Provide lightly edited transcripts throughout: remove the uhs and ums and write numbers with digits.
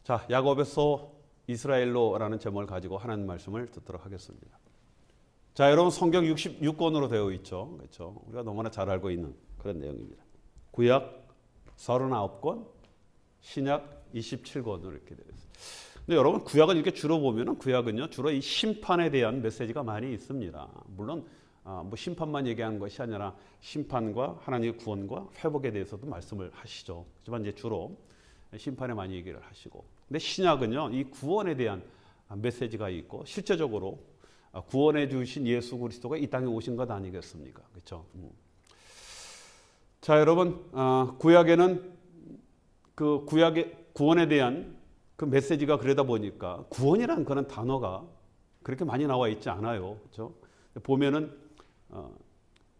자, 야곱에서 이스라엘로라는 제목을 가지고 하나님 말씀을 듣도록 하겠습니다. 자, 여러분 성경 66권으로 되어 있죠. 그렇죠? 우리가 너무나 잘 알고 있는 그런 내용입니다. 구약 39권, 신약 27권으로 이렇게 되어 있습니다. 근데 여러분 구약을 이렇게 주로 보면은 구약은요 주로 이 심판에 대한 메시지가 많이 있습니다. 물론 뭐 심판만 얘기하는 것이 아니라 심판과 하나님의 구원과 회복에 대해서도 말씀을 하시죠. 하지만 이제 주로 심판에 많이 얘기를 하시고, 근데 신약은요 이 구원에 대한 메시지가 있고 실제적으로 구원해 주신 예수 그리스도가 이 땅에 오신 것 아니겠습니까? 그렇죠? 자, 여러분 구약에는 그 구약의 구원에 대한 그 메시지가 그러다 보니까 구원이라는 그런 단어가 그렇게 많이 나와 있지 않아요. 그렇죠? 보면은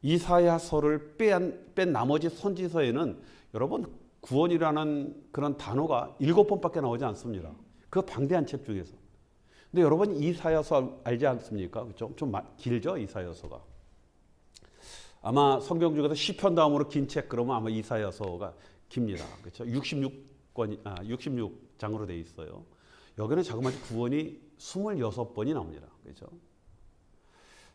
이사야서를 뺀 나머지 선지서에는 여러분 구원이라는 그런 단어가 7번밖에 나오지 않습니다. 그 방대한 책 중에서. 근데 여러분 이사야서 알지 않습니까? 그렇죠? 좀 길죠, 이사야서가. 아마 성경 중에서 시편 다음으로 긴 책 그러면 아마 이사야서가 깁니다. 그렇죠? 66장으로 돼 있어요. 여기는 자그마치 구원이 26번이 나옵니다. 그렇죠?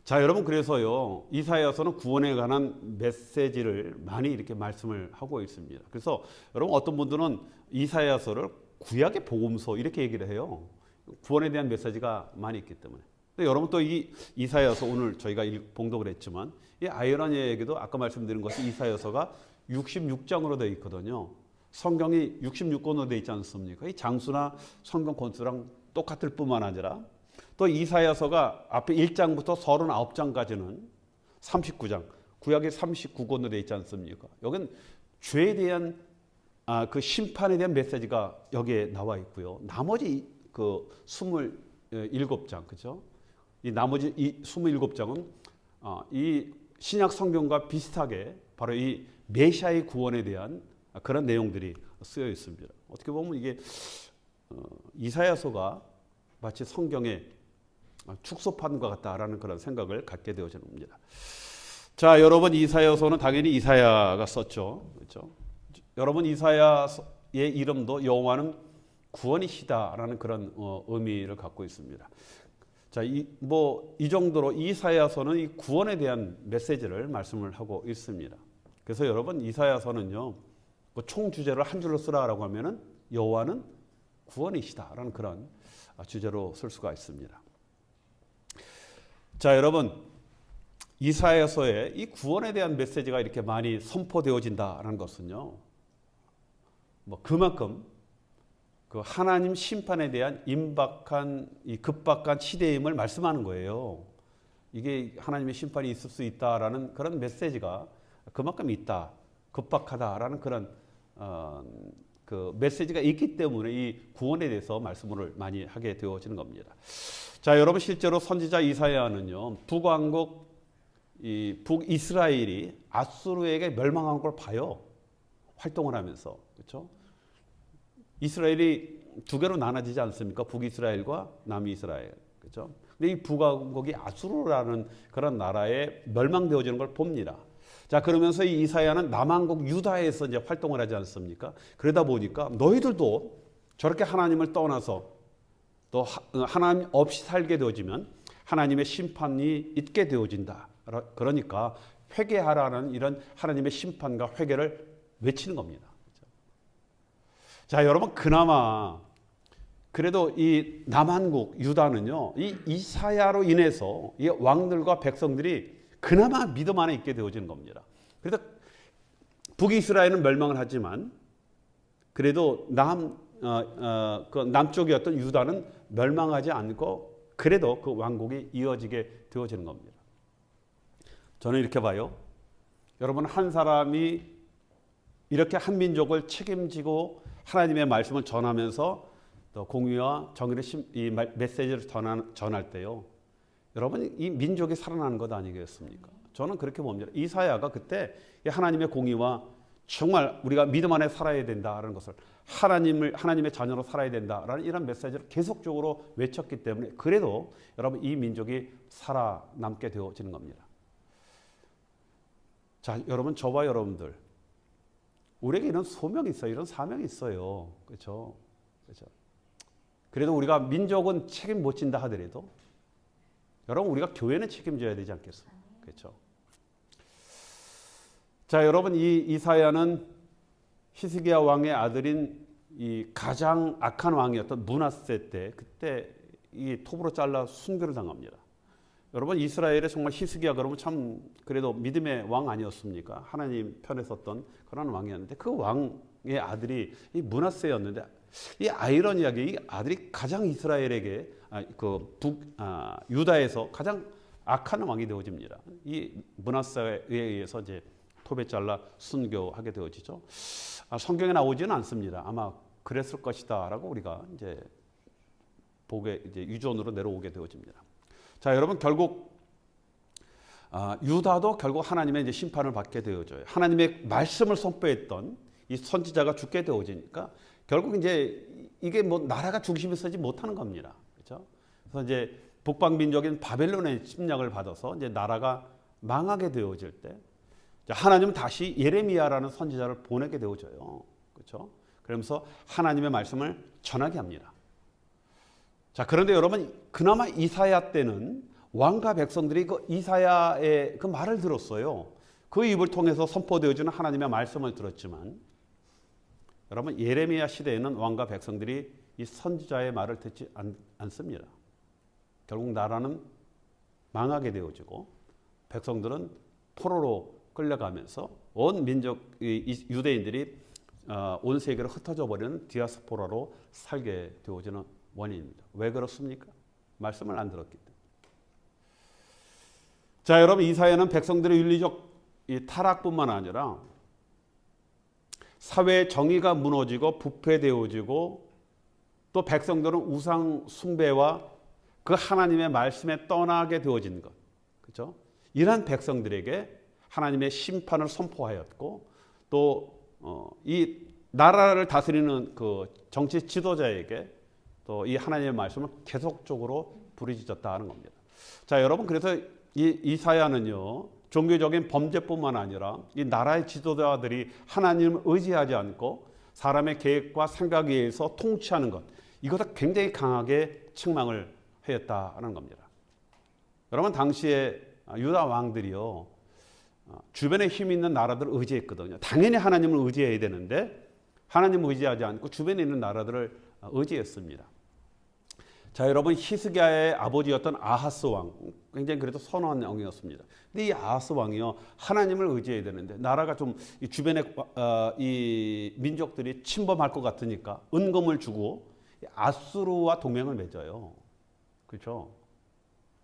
자, 여러분 그래서요 이사야서는 구원에 관한 메시지를 많이 이렇게 말씀을 하고 있습니다. 그래서 여러분 어떤 분들은 이사야서를 구약의 복음서 이렇게 얘기를 해요. 구원에 대한 메시지가 많이 있기 때문에. 근데 여러분 또 이 이사야서 오늘 저희가 봉독을 했지만 이 아이러니에게도 아까 말씀드린 것이 이사야서가 66장으로 되어 있거든요. 성경이 66권으로 되어 있지 않습니까? 이 장수나 성경 권수랑 똑같을 뿐만 아니라 또 이사야서가 앞에 1장부터 39장까지는 39장, 구약의 39권으로 되어 있지 않습니까? 여긴 죄에 대한 그 심판에 대한 메시지가 여기에 나와 있고요. 나머지 그 27장, 그죠? 이 나머지 이 27장은 이 신약 성경과 비슷하게 바로 이 메시아의 구원에 대한 그런 내용들이 쓰여 있습니다. 어떻게 보면 이게 이사야서가 마치 성경의 축소판과 같다라는 그런 생각을 갖게 되어지는 겁니다. 자, 여러분 이사야서는 당연히 이사야가 썼죠. 그렇죠? 여러분 이사야의 이름도 여호와는 구원이시다라는 그런 의미를 갖고 있습니다. 자, 이 정도로 이사야서는 이 구원에 대한 메시지를 말씀을 하고 있습니다. 그래서 여러분 이사야서는요, 총 주제를 한 줄로 쓰라라고 하면은 여호와는 구원이시다라는 그런 주제로 쓸 수가 있습니다. 자, 여러분 이사야서에 이 구원에 대한 메시지가 이렇게 많이 선포되어진다라는 것은요, 그만큼 그 하나님 심판에 대한 임박한 이 급박한 시대임을 말씀하는 거예요. 이게 하나님의 심판이 있을 수 있다라는 그런 메시지가 그만큼 있다, 급박하다라는 그런 그 메시지가 있기 때문에 이 구원에 대해서 말씀을 많이 하게 되어지는 겁니다. 자, 여러분 실제로 선지자 이사야는요 북왕국 이 북이스라엘이 아수르에게 멸망한 걸 봐요. 활동을 하면서. 그렇죠? 이스라엘이 두 개로 나눠지지 않습니까? 북이스라엘과 남이스라엘. 그렇죠? 근데 이 북왕국이 아수르라는 그런 나라에 멸망되어지는 걸 봅니다. 자, 그러면서 이 이사야는 남왕국 유다에서 이제 활동을 하지 않습니까? 그러다 보니까 너희들도 저렇게 하나님을 떠나서 또 하나님 없이 살게 되어지면 하나님의 심판이 있게 되어진다. 그러니까 회개하라는 이런 하나님의 심판과 회개를 외치는 겁니다. 자, 여러분 그나마 그래도 이 남한국 유다는요 이 이사야로 인해서 이 왕들과 백성들이 그나마 믿음 안에 있게 되어지는 겁니다. 그래서 북이스라엘은 멸망을 하지만 그래도 그 남쪽이었던 유다는 멸망하지 않고 그래도 그 왕국이 이어지게 되어지는 겁니다. 저는 이렇게 봐요. 여러분 한 사람이 이렇게 한 민족을 책임지고 하나님의 말씀을 전하면서 또 공의와 정의의 이 메시지를 전할 때요. 여러분 이 민족이 살아나는 것 아니겠습니까? 저는 그렇게 봅니다. 이사야가 그때 하나님의 공의와 정말 우리가 믿음 안에 살아야 된다라는 것을 하나님의 자녀로 살아야 된다라는 이런 메시지를 계속적으로 외쳤기 때문에 그래도 여러분 이 민족이 살아남게 되어지는 겁니다. 자, 여러분 저와 여러분들 우리에게 이런 소명이 있어요. 이런 사명이 있어요. 그렇죠? 그렇죠? 그래도 우리가 민족은 책임 못 진다 하더라도 여러분 우리가 교회는 책임져야 되지 않겠어요? 그렇죠? 자, 여러분 이 이사야는 히스기야 왕의 아들인 이 가장 악한 왕이었던 므낫세 때 그때 이 톱으로 잘라 순교를 당합니다. 여러분 이스라엘에 정말 히스기야 그러면 참 그래도 믿음의 왕 아니었습니까? 하나님 편에 섰던 그런 왕이었는데 그 왕의 아들이 이 므낫세였는데 이 아이러니하게 이 아들이 가장 이스라엘에게 유다에서 가장 악한 왕이 되어집니다. 이 므낫세에 의해서 이제 톱에 잘라 순교하게 되어지죠. 성경에 나오지는 않습니다. 아마 그랬을 것이다라고 우리가 이제 복의 이제 유전으로 내려오게 되어집니다. 자, 여러분 결국 유다도 결국 하나님의 이제 심판을 받게 되어져요. 하나님의 말씀을 선포했던 이 선지자가 죽게 되어지니까 결국 이제 이게 뭐 나라가 중심에 서지 못하는 겁니다. 그렇죠? 그래서 이제 북방 민족인 바벨론의 침략을 받아서 이제 나라가 망하게 되어질 때 하나님은 다시 예레미야라는 선지자를 보내게 되어져요. 그렇죠? 그러면서 하나님의 말씀을 전하게 합니다. 자, 그런데 여러분 그나마 이사야 때는 왕과 백성들이 그 이사야의 그 말을 들었어요. 그 입을 통해서 선포되어지는 하나님의 말씀을 들었지만 여러분 예레미야 시대에는 왕과 백성들이 이 선지자의 말을 듣지 않습니다. 결국 나라는 망하게 되어지고 백성들은 포로로 끌려가면서 온 민족 유대인들이 온 세계로 흩어져 버리는 디아스포라로 살게 되어지는 원인입니다. 왜 그렇습니까? 말씀을 안 들었기 때문에. 자, 여러분 이사야는 백성들의 윤리적 이 타락뿐만 아니라 사회의 정의가 무너지고 부패되어지고 또 백성들은 우상 숭배와 그 하나님의 말씀에 떠나게 되어진 것, 그렇죠? 이러한 백성들에게 하나님의 심판을 선포하였고 또 이 나라를 다스리는 그 정치 지도자에게 또 이 하나님의 말씀을 계속적으로 부르짖었다 하는 겁니다. 자, 여러분 그래서 이 이사야는요 종교적인 범죄뿐만 아니라 이 나라의 지도자들이 하나님을 의지하지 않고 사람의 계획과 생각에 의해서 통치하는 것, 이것을 굉장히 강하게 책망을 하였다는 겁니다. 여러분 당시에 유다 왕들이요 주변에 힘 있는 나라들을 의지했거든요. 당연히 하나님을 의지해야 되는데 하나님을 의지하지 않고 주변에 있는 나라들을 의지했습니다. 자, 여러분 히스기야의 아버지였던 아하스 왕, 굉장히 그래도 선한 왕이었습니다. 근데 이 아하스 왕이요 하나님을 의지해야 되는데 나라가 좀 주변에 이 민족들이 침범할 것 같으니까 은금을 주고 아수르와 동맹을 맺어요. 그렇죠?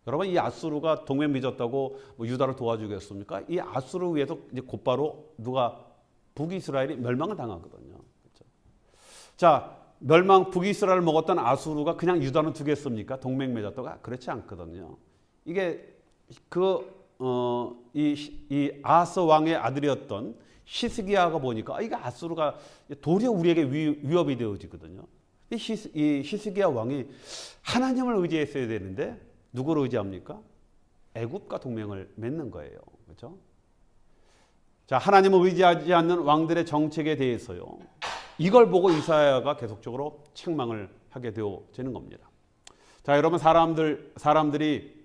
여러분 이 아수르가 동맹 맺었다고 뭐 유다를 도와주겠습니까? 이 아수르 위에서 이제 곧바로 누가 북이스라엘이 멸망을 당하거든요. 그렇죠? 자, 북이스라엘을 먹었던 아수르가 그냥 유다는 두겠습니까? 동맹 맺었다가 그렇지 않거든요. 이게 이 아하스 왕의 아들이었던 히스기야가 보니까 이게 아수르가 도리어 우리에게 위협이 되어지거든요. 이 히스기야 왕이 하나님을 의지했어야 되는데 누구를 의지합니까? 애굽과 동맹을 맺는 거예요. 그렇죠? 자, 하나님을 의지하지 않는 왕들의 정책에 대해서요. 이걸 보고 이사야가 계속적으로 책망을 하게 되어지는 겁니다. 자, 여러분 사람들이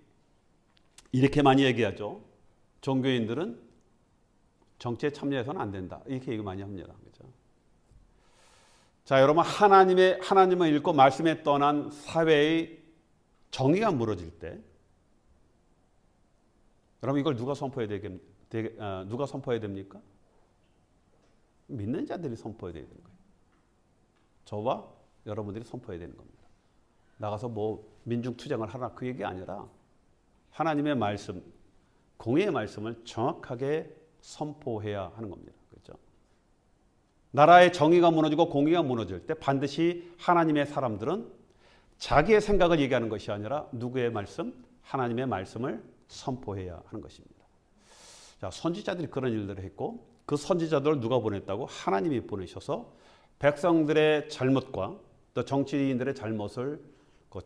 이렇게 많이 얘기하죠. 종교인들은 정치에 참여해서는 안 된다. 이렇게 얘기 많이 합니다. 그렇죠? 자, 여러분 하나님을 읽고 말씀에 떠난 사회의 정의가 무너질 때 여러분 이걸 누가 선포해야 됩니까? 믿는 자들이 선포해야 되는 거예요. 저와 여러분들이 선포해야 되는 겁니다. 나가서 뭐 민중투쟁을 하라 그 얘기 아니라 하나님의 말씀, 공의의 말씀을 정확하게 선포해야 하는 겁니다. 그렇죠? 나라의 정의가 무너지고 공의가 무너질 때 반드시 하나님의 사람들은 자기의 생각을 얘기하는 것이 아니라 누구의 말씀? 하나님의 말씀을 선포해야 하는 것입니다. 자, 선지자들이 그런 일들을 했고 그 선지자들을 누가 보냈다고? 하나님이 보내셔서 백성들의 잘못과 또 정치인들의 잘못을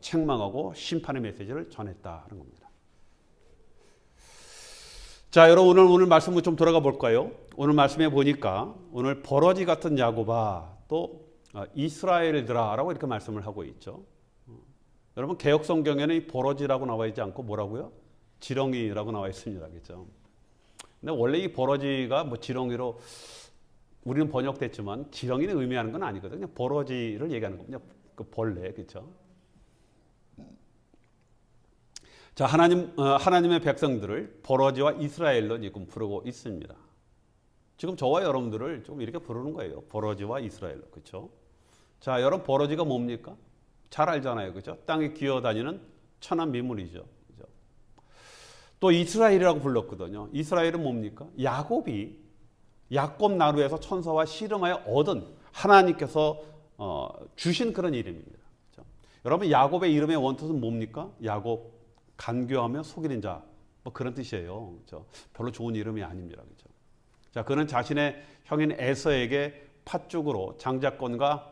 책망하고 심판의 메시지를 전했다는 겁니다. 자, 여러분 오늘 말씀을 좀 돌아가 볼까요? 오늘 말씀에 보니까 오늘 버러지 같은 야곱아 또 이스라엘들아라고 이렇게 말씀을 하고 있죠. 여러분 개역 성경에는 이 버러지라고 나와 있지 않고 뭐라고요? 지렁이라고 나와 있습니다. 그렇죠? 근데 원래 이 버러지가 뭐 지렁이로 우리는 번역됐지만 지렁이는 의미하는 건 아니거든요. 버러지를 얘기하는 겁니다. 그 벌레, 그렇죠? 자, 하나님의 백성들을 버러지와 이스라엘로 지금 부르고 있습니다. 지금 저와 여러분들을 좀 이렇게 부르는 거예요. 버러지와 이스라엘로, 그렇죠? 자, 여러분 버러지가 뭡니까? 잘 알잖아요, 그렇죠? 땅에 기어다니는 천한 미물이죠, 그렇죠? 또 이스라엘이라고 불렀거든요. 이스라엘은 뭡니까? 야곱이 야곱 나루에서 천사와 씨름하여 얻은 하나님께서 주신 그런 이름입니다. 그렇죠? 여러분 야곱의 이름의 원뜻은 뭡니까? 야곱, 간교하며 속이는 자, 뭐 그런 뜻이에요. 그렇죠? 별로 좋은 이름이 아닙니다. 그렇죠? 자, 그는 자신의 형인 에서에게 팥죽으로 장자권과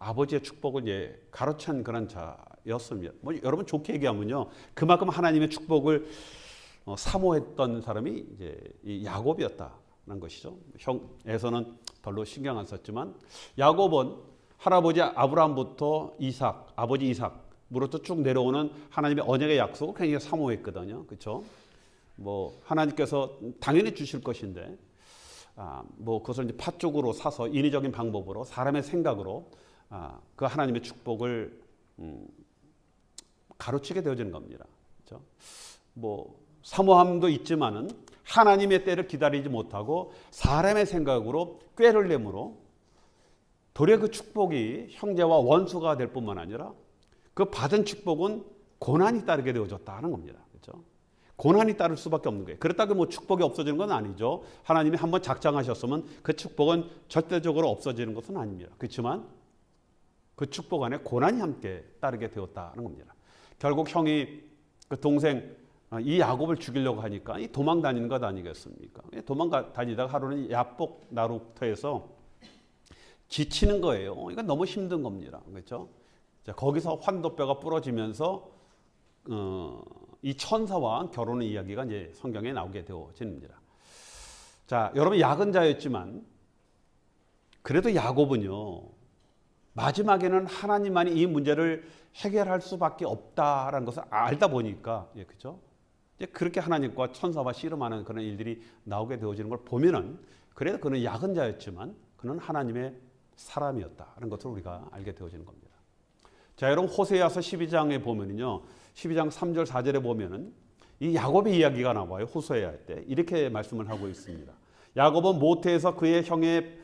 아버지의 축복을 이제 가로챈 그런 자였습니다. 뭐 여러분 좋게 얘기하면요, 그만큼 하나님의 축복을 사모했던 사람이 이제 이 야곱이었다는 것이죠. 형 에서는 별로 신경 안 썼지만 야곱은 할아버지 아브라함부터 이삭, 아버지 이삭으로부터 쭉 내려오는 하나님의 언약의 약속을 굉장히 사모했거든요. 그렇죠? 뭐 하나님께서 당연히 주실 것인데, 뭐 그것을 이제 팥죽으로 사서 인위적인 방법으로 사람의 생각으로 그 하나님의 축복을 가로치게 되어지는 겁니다. 그렇죠? 뭐 사모함도 있지만은 하나님의 때를 기다리지 못하고 사람의 생각으로 꾀를 내므로 도리어 그 축복이 형제와 원수가 될 뿐만 아니라 그 받은 축복은 고난이 따르게 되어졌다는 겁니다. 그렇죠? 고난이 따를 수밖에 없는 거예요. 그렇다고 뭐 축복이 없어지는 건 아니죠. 하나님이 한번 작정하셨으면 그 축복은 절대적으로 없어지는 것은 아닙니다. 그렇지만 그 축복 안에 고난이 함께 따르게 되었다는 겁니다. 결국 형이 그 동생 이 야곱을 죽이려고 하니까 이 도망 다니는 것 아니겠습니까? 도망 다니다가 하루는 야복 나루터에서 지치는 거예요. 이건 너무 힘든 겁니다. 그렇죠? 자, 거기서 환도뼈가 부러지면서 이 천사와 결혼의 이야기가 이제 성경에 나오게 되어집니다. 자, 여러분 야근자였지만 그래도 야곱은요, 마지막에는 하나님만이 이 문제를 해결할 수밖에 없다라는 것을 알다 보니까, 예, 그렇죠? 그렇게 하나님과 천사와 씨름하는 그런 일들이 나오게 되어지는 걸 보면은, 그래도 그는 야근자였지만 그는 하나님의 사람이었다는 것을 우리가 알게 되어지는 겁니다. 자, 여러분 호세아서 12장에 보면은요, 12장 3절 4절에 보면은 이 야곱의 이야기가 나와요. 호세아 때 이렇게 말씀을 하고 있습니다. 야곱은 모태에서 그의 형의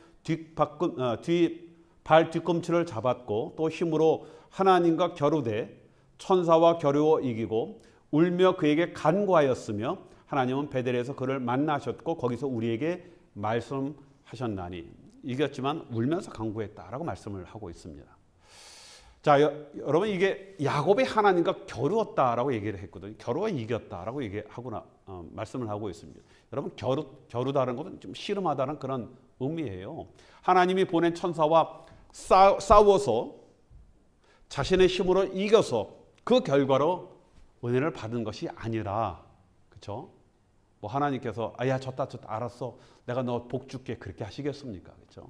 발 뒤꿈치를 잡았고 또 힘으로 하나님과 겨루되 천사와 겨루어 이기고 울며 그에게 간구하였으며 하나님은 베델에서 그를 만나셨고 거기서 우리에게 말씀하셨나니, 이겼지만 울면서 간구했다라고 말씀을 하고 있습니다. 자, 여러분 이게 야곱의 하나님과 겨루었다라고 얘기를 했거든요. 겨루어 이겼다라고 말씀을 하고 있습니다. 여러분 겨루다는 것은 좀 씨름하다는 그런 의미예요. 하나님이 보낸 천사와 싸워서 자신의 힘으로 이겨서 그 결과로 은혜를 받은 것이 아니라, 그렇죠? 뭐 하나님께서 야 졌다 알았어, 내가 너 복 줄게, 그렇게 하시겠습니까? 그렇죠?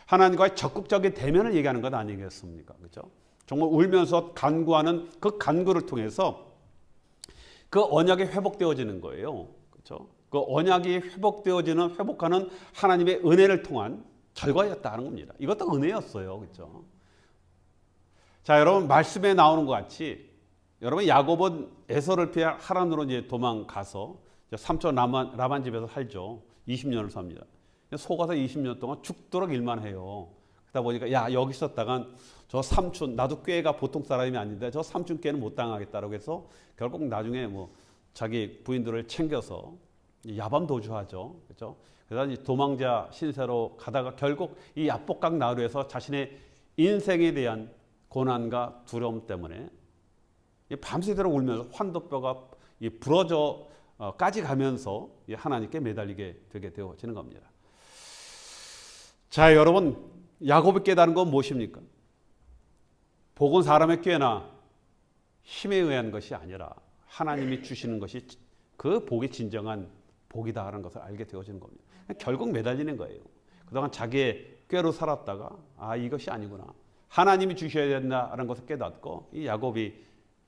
하나님과의 적극적인 대면을 얘기하는 것 아니겠습니까? 그렇죠? 정말 울면서 간구하는 그 간구를 통해서 그 언약이 회복되어지는 거예요. 그렇죠? 그 언약이 회복하는 하나님의 은혜를 통한 결과였다는 겁니다. 이것도 은혜였어요. 그렇죠? 자, 여러분 말씀에 나오는 것 같이 여러분 야곱은 에서를 피해 하란으로 이제 도망가서 삼촌 라반 집에서 살죠. 20년을 삽니다. 속아서 20년 동안 죽도록 일만 해요. 그러다 보니까 야 여기 있었다간 저 삼촌, 나도 꾀가 보통 사람이 아닌데 저 삼촌 꾀는 못 당하겠다라고 해서 결국 나중에 뭐 자기 부인들을 챙겨서 야밤 도주하죠. 그렇죠? 그래서 도망자 신세로 가다가 결국 이 야복강 나루에서 자신의 인생에 대한 고난과 두려움 때문에 밤새도록 울면서 환도뼈가 부러져까지 가면서 하나님께 매달리게 되게 되어지는 겁니다. 자, 여러분 야곱이 깨달은 건 무엇입니까? 복은 사람의 꾀나 힘에 의한 것이 아니라 하나님이 주시는 것이 그 복이 진정한 복이다 하는 것을 알게 되어지는 겁니다. 결국 매달리는 거예요. 그동안 자기의 꾀로 살았다가 이것이 아니구나, 하나님이 주셔야 된다는 것을 깨닫고 이 야곱이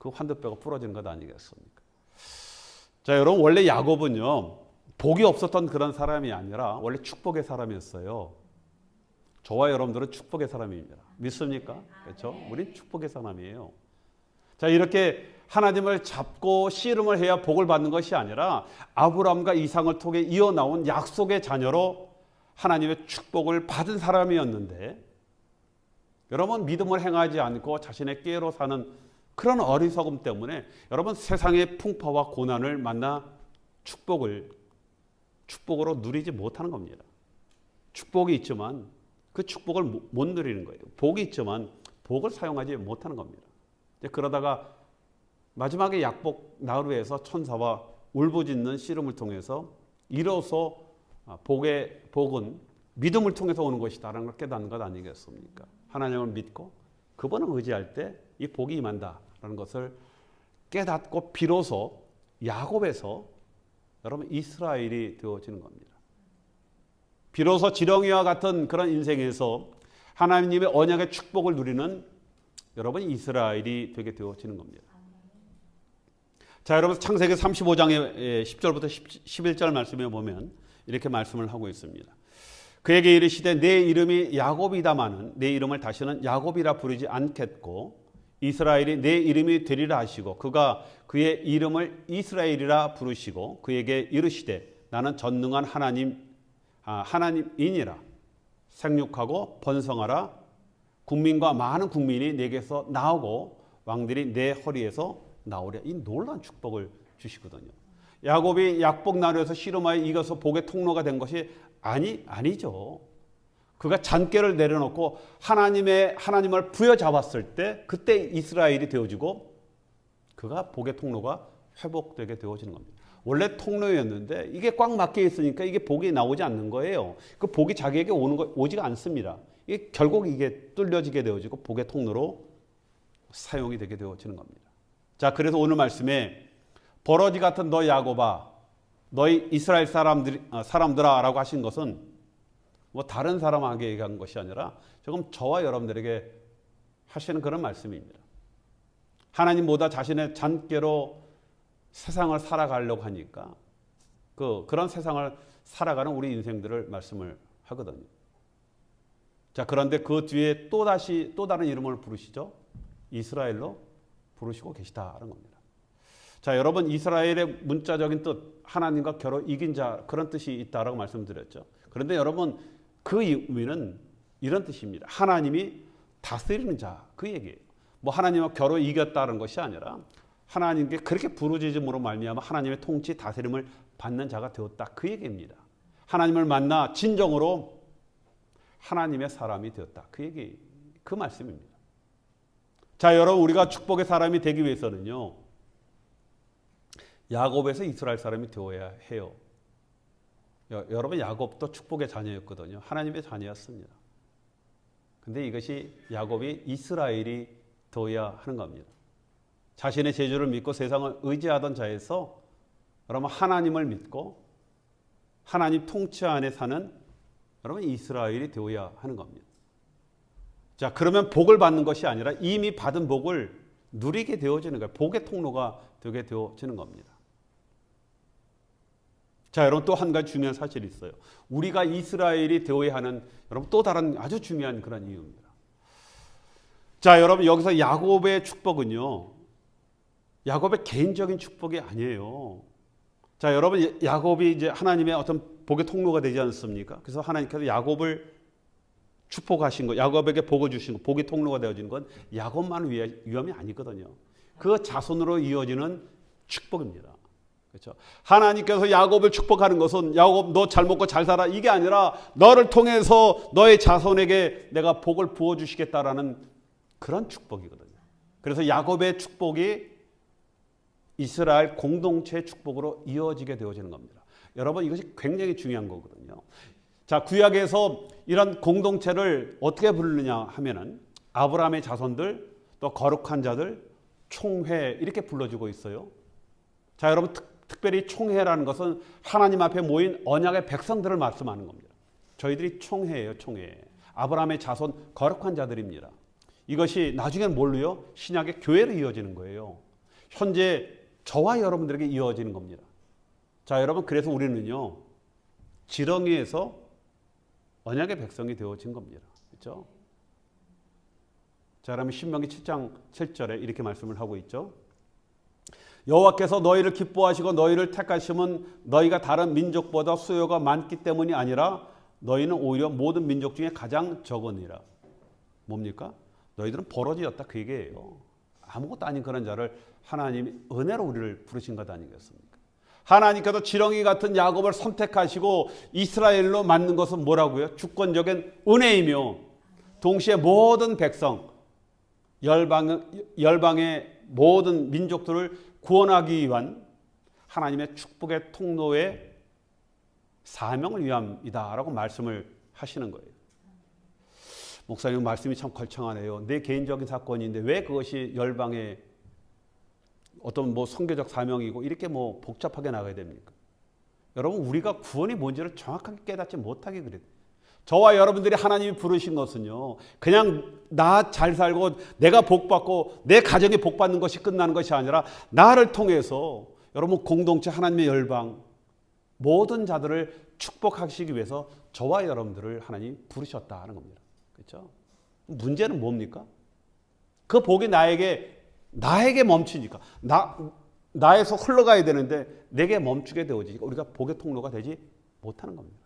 그 환도뼈가 부러지는 것 아니겠습니까? 자, 여러분 원래 야곱은요 복이 없었던 그런 사람이 아니라 원래 축복의 사람이었어요. 저와 여러분들은 축복의 사람입니다. 믿습니까? 그렇죠? 우린 축복의 사람이에요. 자, 이렇게 하나님을 잡고 씨름을 해야 복을 받는 것이 아니라 아브라함과 이삭을 통해 이어나온 약속의 자녀로 하나님의 축복을 받은 사람이었는데, 여러분 믿음을 행하지 않고 자신의 꾀로 사는 그런 어리석음 때문에 여러분 세상의 풍파와 고난을 만나 축복으로 누리지 못하는 겁니다. 축복이 있지만 그 축복을 못 누리는 거예요. 복이 있지만 복을 사용하지 못하는 겁니다. 그러다가 마지막에 약복 나루에서 천사와 울부짖는 씨름을 통해서 이로써 복은 믿음을 통해서 오는 것이다라는 걸 깨닫는 것 아니겠습니까? 하나님을 믿고 그분을 의지할 때 이 복이 임한다라는 것을 깨닫고 비로소 야곱에서 여러분 이스라엘이 되어지는 겁니다. 비로소 지렁이와 같은 그런 인생에서 하나님의 언약의 축복을 누리는 여러분 이스라엘이 되게 되어지는 겁니다. 자, 여러분 창세기 35장의 10절부터 11절 말씀에 보면 이렇게 말씀을 하고 있습니다. 그에게 이르시되 내 이름이 야곱이다마는 내 이름을 다시는 야곱이라 부르지 않겠고 이스라엘이 내 이름이 되리라 하시고 그가 그의 이름을 이스라엘이라 부르시고 그에게 이르시되 나는 전능한 하나님이니라. 생육하고 번성하라. 국민과 많은 국민이 내게서 나오고 왕들이 내 허리에서 나오랴. 이 놀라운 축복을 주시거든요. 야곱이 약복 나루에서 씨름하여 이겨서 복의 통로가 된 것이 아니죠. 그가 잔꾀를 내려놓고 하나님을 부여잡았을 때 그때 이스라엘이 되어지고 그가 복의 통로가 회복되게 되어지는 겁니다. 원래 통로였는데 이게 꽉 막혀 있으니까 이게 복이 나오지 않는 거예요. 그 복이 자기에게 오지가 않습니다. 이게 결국 이게 뚫려지게 되어지고 복의 통로로 사용이 되게 되어지는 겁니다. 자, 그래서 오늘 말씀에 버러지 같은 너 야곱아, 너희 이스라엘 사람들아라고 하신 것은 뭐 다른 사람에게 얘기한 것이 아니라 지금 저와 여러분들에게 하시는 그런 말씀입니다. 하나님보다 자신의 잔꾀로 세상을 살아가려고 하니까 그런 세상을 살아가는 우리 인생들을 말씀을 하거든요. 자, 그런데 그 뒤에 또 다른 이름을 부르시죠. 이스라엘로 부르시고 계시다는 겁니다. 자, 여러분 이스라엘의 문자적인 뜻 하나님과 겨루 이긴 자 그런 뜻이 있다라고 말씀드렸죠. 그런데 여러분 그 의미는 이런 뜻입니다. 하나님이 다스리는 자 그 얘기예요. 뭐 하나님과 겨루 이겼다는 것이 아니라 하나님께 그렇게 부르짖음으로 말미암아 하나님의 통치 다스림을 받는 자가 되었다 그 얘기입니다. 하나님을 만나 진정으로 하나님의 사람이 되었다 그 얘기 그 말씀입니다. 자, 여러분 우리가 축복의 사람이 되기 위해서는요 야곱에서 이스라엘 사람이 되어야 해요. 여러분 야곱도 축복의 자녀였거든요. 하나님의 자녀였습니다. 근데 이것이 야곱이 이스라엘이 되어야 하는 겁니다. 자신의 재주를 믿고 세상을 의지하던 자에서 여러분 하나님을 믿고 하나님 통치 안에 사는 여러분 이스라엘이 되어야 하는 겁니다. 자, 그러면 복을 받는 것이 아니라 이미 받은 복을 누리게 되어지는 거예요. 복의 통로가 되게 되어지는 겁니다. 자, 여러분 또 한 가지 중요한 사실이 있어요. 우리가 이스라엘이 되어야 하는 여러분 또 다른 아주 중요한 그런 이유입니다. 자, 여러분 여기서 야곱의 축복은요. 야곱의 개인적인 축복이 아니에요. 자, 여러분 야곱이 이제 하나님의 어떤 복의 통로가 되지 않습니까? 그래서 하나님께서 야곱을 축복하신 것, 야곱에게 복을 주신 것, 복의 통로가 되어진 건 야곱만 위함이 아니거든요. 그 자손으로 이어지는 축복입니다. 그렇죠? 하나님께서 야곱을 축복하는 것은 야곱 너 잘 먹고 잘 살아 이게 아니라 너를 통해서 너의 자손에게 내가 복을 부어주시겠다라는 그런 축복이거든요. 그래서 야곱의 축복이 이스라엘 공동체의 축복으로 이어지게 되어지는 겁니다. 여러분 이것이 굉장히 중요한 거거든요. 자, 구약에서 이런 공동체를 어떻게 부르느냐 하면은 아브라함의 자손들 또 거룩한 자들 총회 이렇게 불러주고 있어요. 자, 여러분 특별히 총회라는 것은 하나님 앞에 모인 언약의 백성들을 말씀하는 겁니다. 저희들이 총회예요, 총회. 아브라함의 자손 거룩한 자들입니다. 이것이 나중에는 뭘로요? 신약의 교회로 이어지는 거예요. 현재 저와 여러분들에게 이어지는 겁니다. 자, 여러분, 그래서 우리는요, 지렁이에서 언약의 백성이 되어진 겁니다. 그렇죠? 자, 그러면 신명기 7장 7절에 이렇게 말씀을 하고 있죠. 여호와께서 너희를 기뻐하시고 너희를 택하심은 너희가 다른 민족보다 수요가 많기 때문이 아니라 너희는 오히려 모든 민족 중에 가장 적으니라. 뭡니까? 너희들은 버러지였다, 그 얘기예요. 아무것도 아닌 그런 자를 하나님이 은혜로 우리를 부르신 것 아니겠습니까? 하나님께서 지렁이 같은 야곱을 선택하시고 이스라엘로 만든 것은 뭐라고요? 주권적인 은혜이며 동시에 모든 백성, 열방의 모든 민족들을 구원하기 위한 하나님의 축복의 통로의 사명을 위함이다라고 말씀을 하시는 거예요. 목사님, 말씀이 참 걸창하네요. 내 개인적인 사건인데 왜 그것이 열방의 어떤 뭐 선교적 사명이고 이렇게 뭐 복잡하게 나가야 됩니까? 여러분, 우리가 구원이 뭔지를 정확하게 깨닫지 못하게 그래요. 저와 여러분들이 하나님이 부르신 것은요, 그냥 나 잘 살고 내가 복받고 내 가정이 복받는 것이 끝나는 것이 아니라 나를 통해서 여러분 공동체 하나님의 열방 모든 자들을 축복하시기 위해서 저와 여러분들을 하나님이 부르셨다는 겁니다. 그렇죠? 문제는 뭡니까? 그 복이 나에게 멈추니까 나에서 흘러가야 되는데 내게 멈추게 되어지니까 우리가 복의 통로가 되지 못하는 겁니다.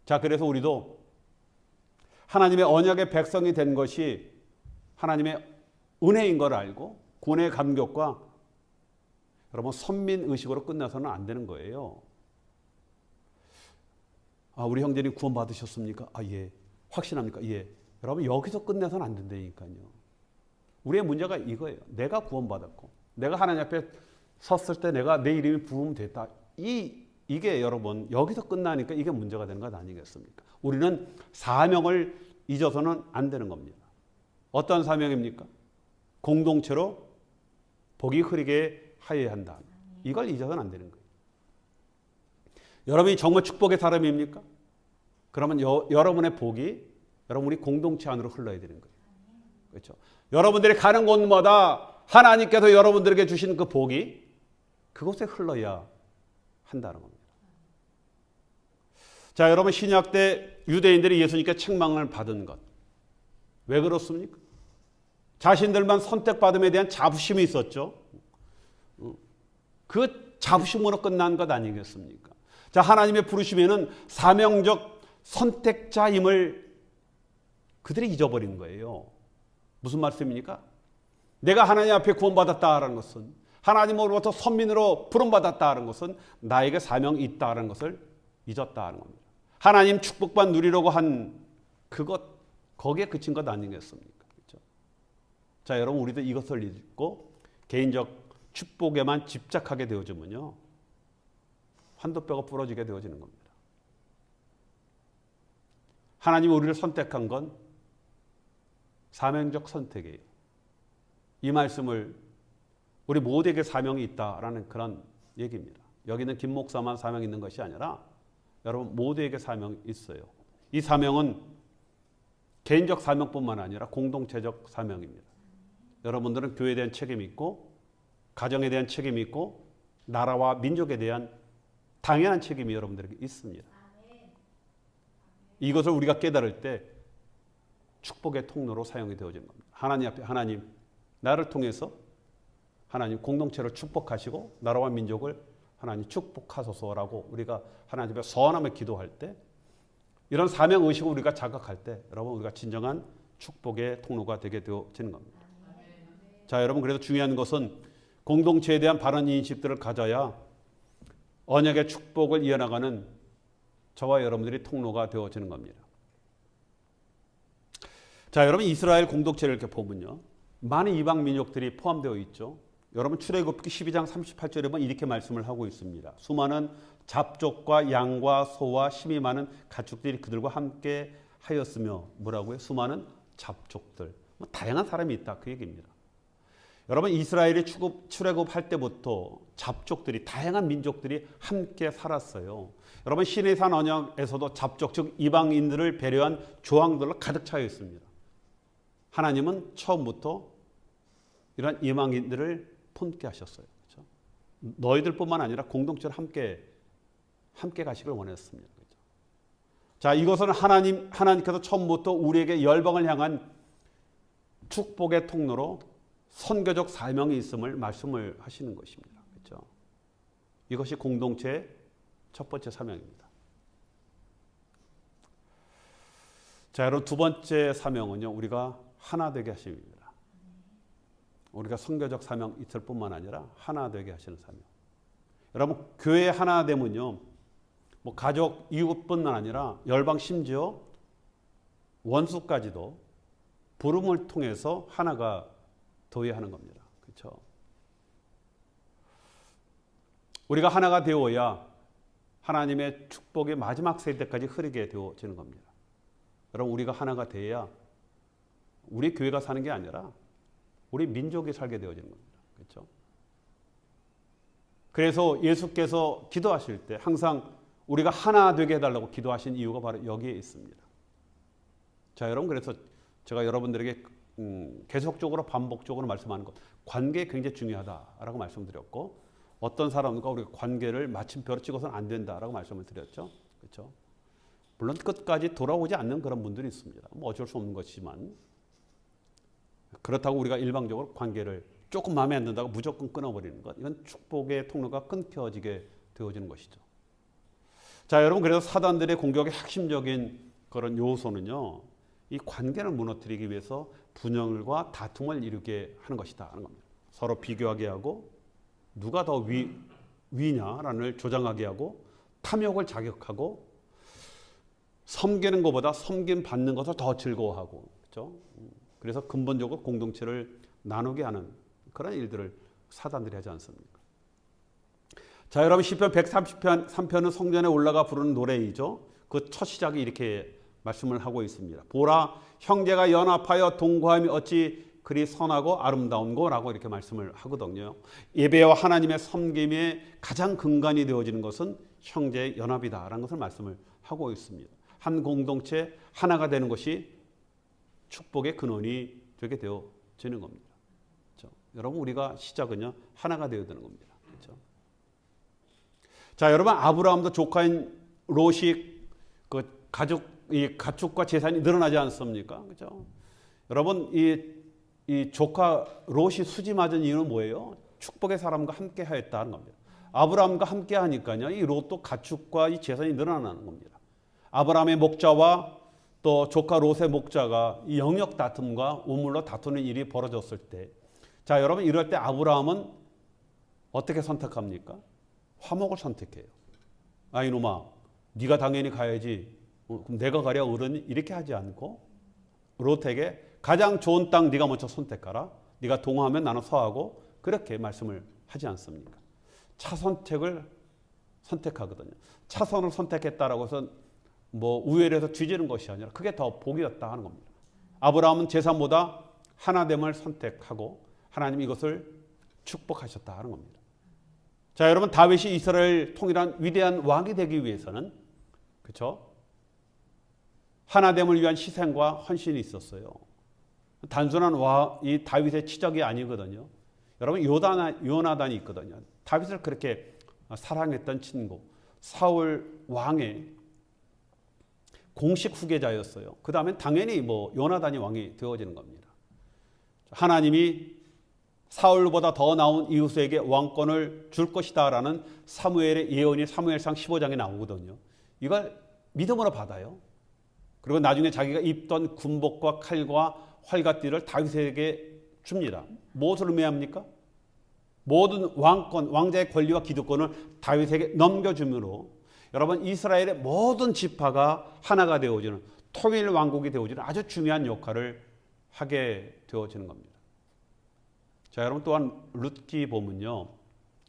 자, 그래서 우리도 하나님의 언약의 백성이 된 것이 하나님의 은혜인 걸 알고 구원의 감격과 여러분 선민의식으로 끝나서는 안 되는 거예요. 아, 우리 형제님 구원 받으셨습니까? 아, 예. 확신합니까? 예. 여러분, 여기서 끝내서는 안 된다니까요. 우리의 문제가 이거예요. 내가 구원받았고 내가 하나님 앞에 섰을 때 내가 내 이름이 부르면 됐다. 이게 여러분 여기서 끝나니까 이게 문제가 되는 것 아니겠습니까? 우리는 사명을 잊어서는 안 되는 겁니다. 어떤 사명입니까? 공동체로 복이 흐리게 하여야 한다. 이걸 잊어서는 안 되는 거예요. 여러분이 정말 축복의 사람입니까? 그러면 여러분의 복이 여러분 우리 공동체 안으로 흘러야 되는 거예요. 그렇죠? 여러분들이 가는 곳마다 하나님께서 여러분들에게 주신 그 복이 그곳에 흘러야 한다는 겁니다. 자, 여러분, 신약 때 유대인들이 예수님께 책망을 받은 것. 왜 그렇습니까? 자신들만 선택받음에 대한 자부심이 있었죠. 그 자부심으로 끝난 것 아니겠습니까? 자, 하나님의 부르심에는 사명적 선택자임을 그들이 잊어버린 거예요. 무슨 말씀입니까? 내가 하나님 앞에 구원받았다는 것은, 하나님으로부터 선민으로 부름받았다는 것은 나에게 사명이 있다는 것을 잊었다는 겁니다. 하나님 축복만 누리려고 한 그것, 거기에 그친 것 아니겠습니까? 그렇죠? 자, 여러분, 우리도 이것을 잊고 개인적 축복에만 집착하게 되어지면요, 환도뼈가 부러지게 되어지는 겁니다. 하나님이 우리를 선택한 건 사명적 선택이에요. 이 말씀을 우리 모두에게 사명이 있다라는 그런 얘기입니다. 여기는 김 목사만 사명이 있는 것이 아니라 여러분 모두에게 사명이 있어요. 이 사명은 개인적 사명뿐만 아니라 공동체적 사명입니다. 여러분들은 교회에 대한 책임이 있고 가정에 대한 책임이 있고 나라와 민족에 대한 당연한 책임이 여러분들에게 있습니다. 이것을 우리가 깨달을 때 축복의 통로로 사용이 되어지는 겁니다. 하나님 앞에 하나님, 나를 통해서 하나님 공동체를 축복하시고 나라와 민족을 하나님 축복하소서라고 우리가 하나님 앞에 서원하며 기도할 때, 이런 사명의식을 우리가 자각할 때 여러분 우리가 진정한 축복의 통로가 되게 되어지는 겁니다. 자, 여러분, 그래서 중요한 것은 공동체에 대한 바른 인식들을 가져야 언약의 축복을 이어나가는 저와 여러분들이 통로가 되어지는 겁니다. 자, 여러분, 이스라엘 공동체를 이렇게 보면요, 많은 이방 민족들이 포함되어 있죠. 여러분, 출애굽기 12장 38절에 보면 이렇게 말씀을 하고 있습니다. 수많은 잡족과 양과 소와 힘이 많은 가축들이 그들과 함께 하였으며, 뭐라고요? 수많은 잡족들, 다양한 사람이 있다, 그 얘기입니다. 여러분, 이스라엘이 출애굽할 때부터 잡족들이, 다양한 민족들이 함께 살았어요. 여러분, 시내산 언약에서도 잡족, 즉 이방인들을 배려한 조항들로 가득 차여 있습니다. 하나님은 처음부터 이런 이방인들을 품게 하셨어요. 그렇죠? 너희들뿐만 아니라 공동체로 함께 가시길 원했습니다. 그렇죠? 자, 이것은 하나님께서 처음부터 우리에게 열방을 향한 축복의 통로로 선교적 사명이 있음을 말씀을 하시는 것입니다. 그렇죠? 이것이 공동체의 첫 번째 사명입니다. 자, 여러분 두 번째 사명은요, 우리가 하나 되게 하심입니다. 우리가 선교적 사명 있을 뿐만 아니라 하나 되게 하시는 사명. 여러분 교회 하나 되면요, 뭐 가족 이웃뿐만 아니라 열방 심지어 원수까지도 부름을 통해서 하나가 되어야 하는 겁니다. 그렇죠? 우리가 하나가 되어야 하나님의 축복이 마지막 세대까지 흐르게 되어지는 겁니다. 여러분 우리가 하나가 되어야 우리 교회가 사는 게 아니라 우리 민족이 살게 되어지는 겁니다. 그렇죠? 그래서 예수께서 기도하실 때 항상 우리가 하나 되게 해달라고 기도하신 이유가 바로 여기에 있습니다. 자, 여러분 그래서 제가 여러분들에게 계속적으로 반복적으로 말씀하는 것, 관계 굉장히 중요하다라고 말씀드렸고, 어떤 사람과 우리가 관계를 마침표로 찍어서는 안 된다라고 말씀을 드렸죠. 그렇죠? 물론 끝까지 돌아오지 않는 그런 분들이 있습니다. 뭐 어쩔 수 없는 것이지만, 그렇다고 우리가 일방적으로 관계를 조금 마음에 안 든다고 무조건 끊어버리는 것, 이건 축복의 통로가 끊겨지게 되어지는 것이죠. 자, 여러분 그래서 사단들의 공격의 핵심적인 그런 요소는요, 이 관계를 무너뜨리기 위해서 분열과 다툼을 이루게 하는 것이다 하는 겁니다. 서로 비교하게 하고 누가 더 위냐라는 조장하게 하고 탐욕을 자극하고 섬기는 것보다 섬김 받는 것을 더 즐거워하고, 그렇죠? 그래서 근본적으로 공동체를 나누게 하는 그런 일들을 사단들이 하지 않습니까? 자, 여러분 시편 133편은 성전에 올라가 부르는 노래이죠. 그 첫 시작이 이렇게 말씀을 하고 있습니다. 보라, 형제가 연합하여 동거함이 어찌 그리 선하고 아름다운고라고 이렇게 말씀을 하거든요. 예배와 하나님의 섬김의 가장 근간이 되어지는 것은 형제의 연합이다라는 것을 말씀을 하고 있습니다. 한 공동체 하나가 되는 것이 축복의 근원이 되게 되어지는 겁니다. 그렇죠? 여러분 우리가 시작은요 하나가 되어야 되는 겁니다. 그렇죠? 자, 여러분 아브라함도 조카인 롯이 그 가축과 재산이 늘어나지 않습니까? 그렇죠? 여러분 이 조카 롯이 수지 맞은 이유는 뭐예요? 축복의 사람과 함께 하였다는 겁니다. 아브라함과 함께 하니까요, 이 롯도 가축과 이 재산이 늘어나는 겁니다. 아브라함의 목자와 또 조카 롯의 목자가 이 영역 다툼과 우물로 다투는 일이 벌어졌을 때, 자, 여러분 이럴 때 아브라함은 어떻게 선택합니까? 화목을 선택해요. 아, 이놈아, 네가 당연히 가야지. 그럼 내가 가랴 어른이 이렇게 하지 않고 롯에게 가장 좋은 땅 네가 먼저 선택하라. 네가 동하면 나는 서하고, 그렇게 말씀을 하지 않습니까? 차선택을 선택하거든요. 차선을 선택했다라고 해서 뭐 우열해서 뒤지는 것이 아니라 그게 더 복이었다 하는 겁니다. 아브라함은 재산보다 하나됨을 선택하고 하나님이 이것을 축복하셨다 하는 겁니다. 자, 여러분 다윗이 이스라엘 통일한 위대한 왕이 되기 위해서는, 그렇죠? 하나됨을 위한 희생과 헌신이 있었어요. 단순한 이 다윗의 치적이 아니거든요. 여러분 요나단이 있거든요. 다윗을 그렇게 사랑했던 친구, 사울 왕의 공식 후계자였어요. 그 다음엔 당연히 뭐 요나단이 왕이 되어지는 겁니다. 하나님이 사울보다 더 나은 이웃에게 왕권을 줄 것이다라는 사무엘의 예언이 사무엘상 15장에 나오거든요. 이걸 믿음으로 받아요. 그리고 나중에 자기가 입던 군복과 칼과 활과 띠를 다윗에게 줍니다. 무엇을 의미합니까? 모든 왕권, 왕자의 권리와 기득권을 다윗에게 넘겨주므로 여러분 이스라엘의 모든 지파가 하나가 되어지는, 통일 왕국이 되어지는 아주 중요한 역할을 하게 되어지는 겁니다. 자, 여러분 또한 룻기 보면요,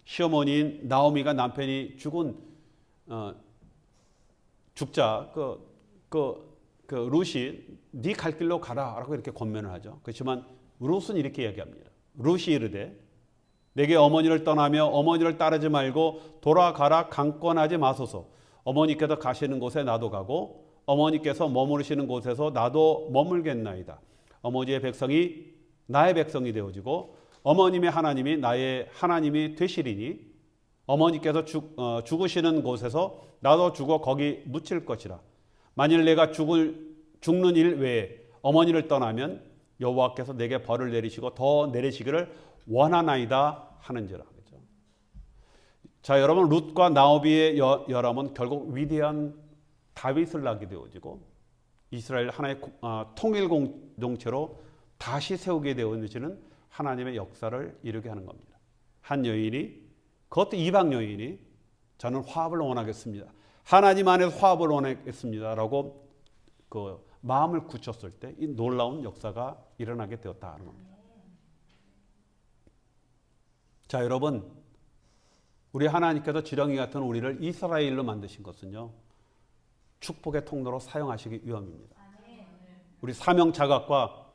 시어머니인 나오미가 남편이 죽자 룻이 네 갈 길로 가라라고 이렇게 권면을 하죠. 그렇지만 룻은 이렇게 이야기합니다. 룻이 이르되 내게 어머니를 떠나며 어머니를 따르지 말고 돌아가라 강권하지 마소서. 어머니께서 가시는 곳에 나도 가고 어머니께서 머무르시는 곳에서 나도 머물겠나이다. 어머니의 백성이 나의 백성이 되어지고 어머님의 하나님이 나의 하나님이 되시리니 어머니께서 죽으시는 곳에서 나도 죽어 거기 묻힐 것이라. 만일 내가 죽는 일 외에 어머니를 떠나면 여호와께서 내게 벌을 내리시고 더 내리시기를 원하나이다 하는지라. 그렇죠? 자, 여러분, 룻과 나오미의 열함은 결국 위대한 다윗을 낳게 되어지고 이스라엘 하나의 통일 공동체로 다시 세우게 되어지는 하나님의 역사를 이루게 하는 겁니다. 한 여인이, 그것도 이방 여인이 저는 화합을 원하겠습니다. 하나님 안에서 화합을 원하겠습니다라고 그 마음을 굳혔을 때 이 놀라운 역사가 일어나게 되었다 하는 겁니다. 자, 여러분, 우리 하나님께서 지렁이 같은 우리를 이스라엘로 만드신 것은요, 축복의 통로로 사용하시기 위함입니다. 우리 사명 자각과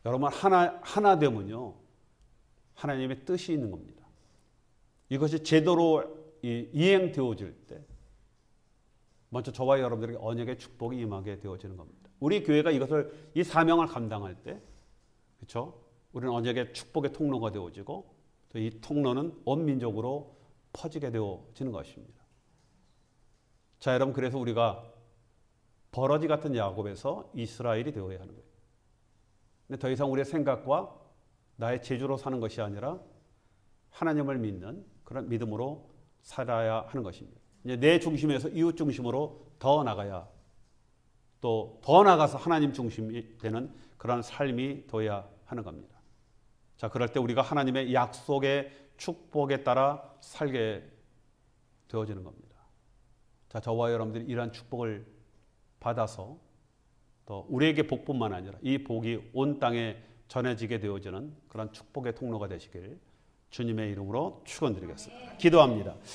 여러분 하나 되면요, 하나님의 뜻이 있는 겁니다. 이것이 제대로 이행되어질 때 먼저 저와 여러분들에게 언약의 축복이 임하게 되어지는 겁니다. 우리 교회가 이 사명을 감당할 때, 그렇죠? 우리는 언약의 축복의 통로가 되어지고 또 이 통로는 온 민족으로 퍼지게 되어지는 것입니다. 자, 여러분, 그래서 우리가 버러지 같은 야곱에서 이스라엘이 되어야 하는 거예요. 근데 더 이상 우리의 생각과 나의 재주로 사는 것이 아니라 하나님을 믿는 그런 믿음으로 살아야 하는 것입니다. 이제 내 중심에서 이웃 중심으로 더 나가야, 또 더 나가서 하나님 중심이 되는 그런 삶이 되어야 하는 겁니다. 자, 그럴 때 우리가 하나님의 약속의 축복에 따라 살게 되어지는 겁니다. 자, 저와 여러분들이 이러한 축복을 받아서 또 우리에게 복뿐만 아니라 이 복이 온 땅에 전해지게 되어지는 그런 축복의 통로가 되시길 주님의 이름으로 축원드리겠습니다. 기도합니다.